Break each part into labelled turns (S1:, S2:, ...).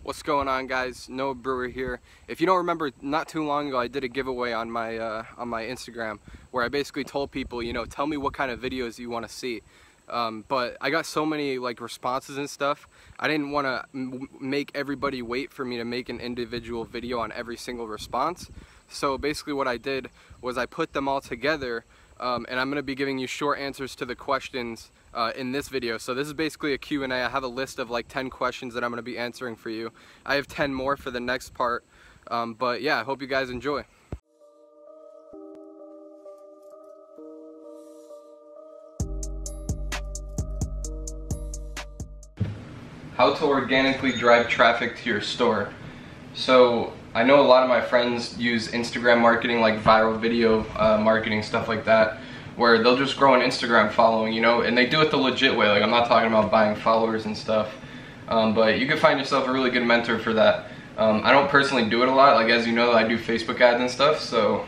S1: What's going on, guys? Noah Brewer here. If you don't remember, not too long ago I did a giveaway on my Instagram where I basically told people, tell me what kind of videos you want to see. But I got so many responses and stuff. I didn't want to make everybody wait for me to make an individual video on every single response. So basically what I did was I put them all together, and I'm going to be giving you short answers to the questions in this video. So this is basically a Q&A. I have a list of 10 questions that I'm going to be answering for you. I have 10 more for the next part, but yeah, I hope you guys enjoy. How to organically drive traffic to your store. So I know a lot of my friends use Instagram marketing, like viral video marketing, stuff like that, where they'll just grow an Instagram following, and they do it the legit way. I'm not talking about buying followers and stuff, but you can find yourself a really good mentor for that. I don't personally do it a lot. As you know, I do Facebook ads and stuff, so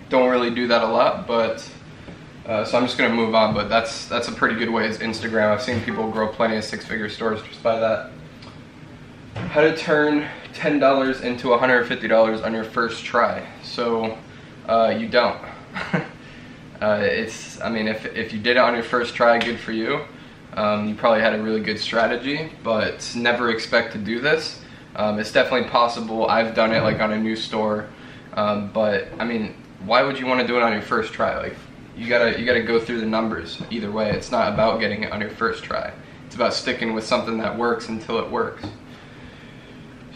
S1: don't really do that a lot, but so I'm just gonna move on. But that's a pretty good way, is Instagram. I've seen people grow plenty of six-figure stores just by that. How to turn $10 into $150 on your first try. So you don't. If you did it on your first try, good for you. You probably had a really good strategy, but never expect to do this. It's definitely possible. I've done it on a new store, but why would you want to do it on your first try? You gotta go through the numbers either way. It's not about getting it on your first try. It's about sticking with something that works until it works.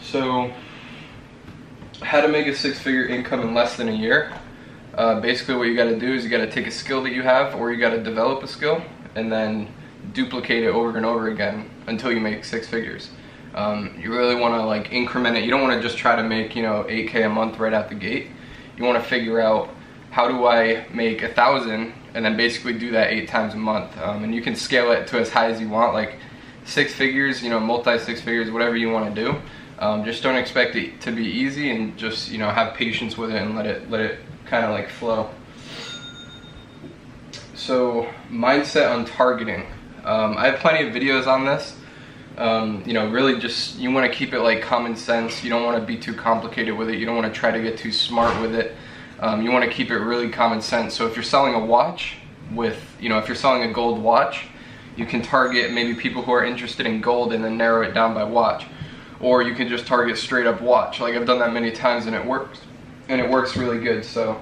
S1: So, how to make a six-figure income in less than a year. Basically what you got to do is you got to take a skill that you have, or you got to develop a skill and then duplicate it over and over again until you make six figures. You really want to increment it. You don't want to just try to make 8K a month right out the gate. You want to figure out, how do I make 1,000, and then basically do that 8 times a month. And you can scale it to as high as you want, six figures, multi six figures, whatever you want to do. Just don't expect it to be easy, and just have patience with it and let it kind of flow. So mindset on targeting. I have plenty of videos on this. Really just, you want to keep it common sense. You don't want to be too complicated with it. You don't want to try to get too smart with it. You want to keep it really common sense. So if you're selling a watch if you're selling a gold watch, you can target maybe people who are interested in gold and then narrow it down by watch. Or you can just target straight up watch. I've done that many times and it works. And it works really good. So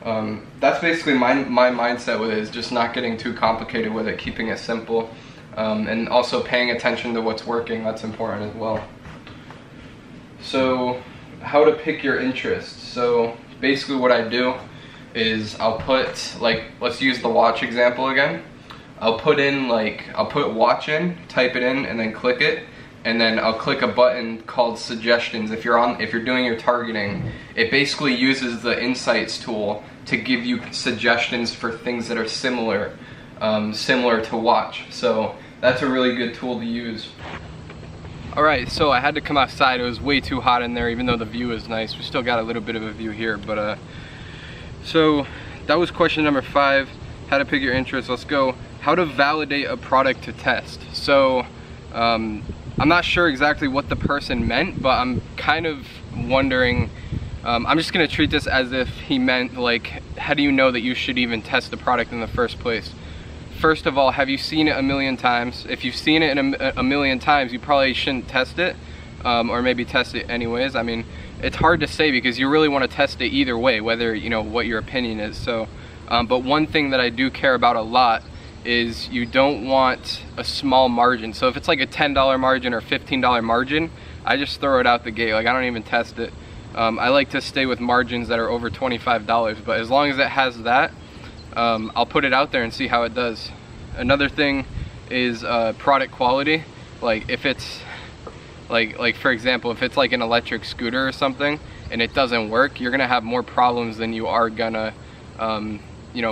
S1: that's basically my mindset with it, is just not getting too complicated with it, keeping it simple, and also paying attention to what's working. That's important as well. So how to pick your interests. So basically what I do is I'll put, let's use the watch example again. I'll put watch in, type it in, and then click it. And then I'll click a button called suggestions. If you're doing your targeting, it basically uses the insights tool to give you suggestions for things that are similar to watch. So that's a really good tool to use. Alright, so I had to come outside. It was way too hot in there, even though the view is nice. We still got a little bit of a view here, but so that was question number 5, how to pick your interests. Let's go. How to validate a product to test. So I'm not sure exactly what the person meant, but I'm kind of wondering, I'm just gonna treat this as if he meant how do you know that you should even test the product in the first place? First of all, have you seen it a million times? If you've seen it a million times, you probably shouldn't test it, or maybe test it anyways. It's hard to say, because you really want to test it either way, whether what your opinion is. So, but one thing that I do care about a lot is you don't want a small margin. So if it's a $10 margin or $15 margin, I just throw it out the gate. I don't even test it. I like to stay with margins that are over $25, but as long as it has that, I'll put it out there and see how it does. Another thing is product quality. If it's for example, if it's an electric scooter or something and it doesn't work, you're gonna have more problems than you are gonna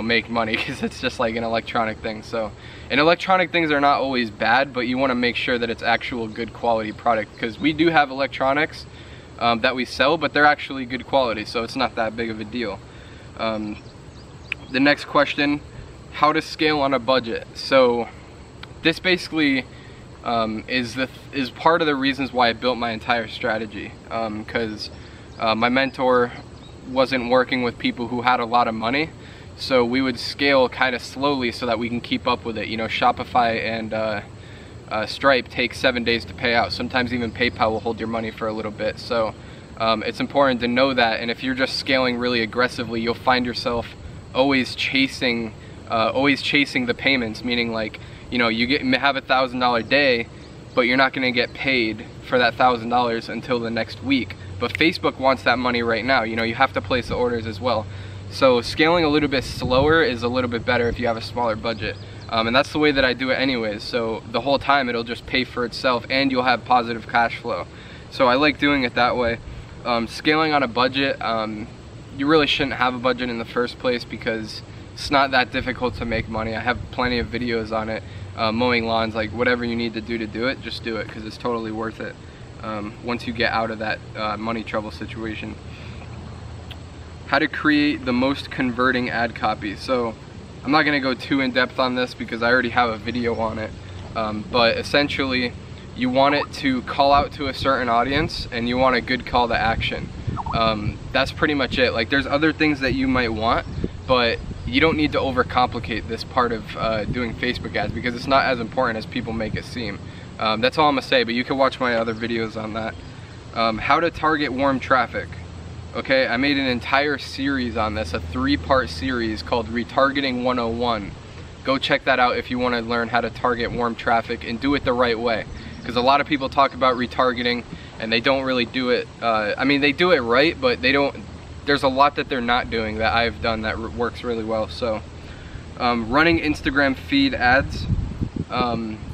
S1: make money, because it's just an electronic thing. So, and electronic things are not always bad, but you want to make sure that it's actual good quality product, because we do have electronics that we sell, but they're actually good quality, so it's not that big of a deal. The next question, how to scale on a budget. So this basically is part of the reasons why I built my entire strategy, because my mentor wasn't working with people who had a lot of money, so we would scale kind of slowly so that we can keep up with it. You know, Shopify and Stripe take 7 days to pay out. Sometimes even PayPal will hold your money for a little bit. So it's important to know that, and if you're just scaling really aggressively, you'll find yourself always chasing the payments, meaning like, you know, you have $1,000 day, but you're not going to get paid for that $1,000 until the next week. But Facebook wants that money right now. You know, you have to place the orders as well. So scaling a little bit slower is a little bit better if you have a smaller budget. And that's the way that I do it anyways. So the whole time it'll just pay for itself and you'll have positive cash flow. So I like doing it that way. Scaling on a budget, you really shouldn't have a budget in the first place because it's not that difficult to make money. I have plenty of videos on it, mowing lawns, like whatever you need to do it, just do it because it's totally worth it once you get out of that money trouble situation. How to create the most converting ad copy. So I'm not going to go too in depth on this because I already have a video on it, but essentially you want it to call out to a certain audience and you want a good call to action. That's pretty much it. Like, there's other things that you might want, but you don't need to overcomplicate this part of doing Facebook ads because it's not as important as people make it seem. That's all I'm gonna say, but you can watch my other videos on that. How to target warm traffic. Okay, I made an entire series on this, a 3-part series called Retargeting 101. Go check that out if you want to learn how to target warm traffic and do it the right way. Because a lot of people talk about retargeting and they don't really do it. I mean, they do it right, but they don't. There's a lot that they're not doing that I've done that works really well. So running Instagram feed ads,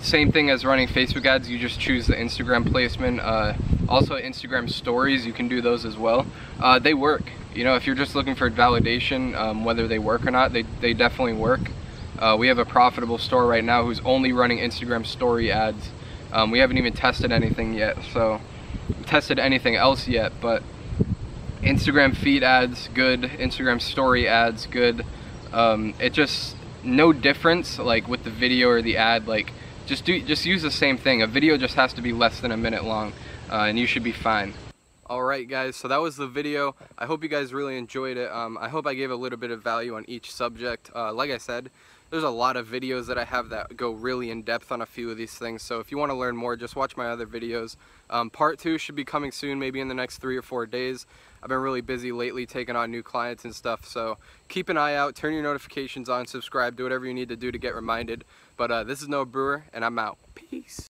S1: same thing as running Facebook ads. You just choose the Instagram placement. Also Instagram stories, you can do those as well. They work. You know, if you're just looking for validation, whether they work or not, they definitely work. We have a profitable store right now who's only running Instagram story ads. We haven't even tested anything yet, so tested anything else yet, but Instagram feed ads, good. Instagram story ads, good. It just, no difference like with the video or the ad. Like, just use the same thing. A video just has to be less than a minute long, and you should be fine. Alright guys, so that was the video. I hope you guys really enjoyed it. I hope I gave a little bit of value on each subject. Like I said, there's a lot of videos that I have that go really in depth on a few of these things, so if you want to learn more, just watch my other videos. Part 2 should be coming soon, maybe in the next 3 or 4 days. I've been really busy lately taking on new clients and stuff, so keep an eye out, turn your notifications on, subscribe, do whatever you need to do to get reminded. But this is Noah Brewer, and I'm out. Peace.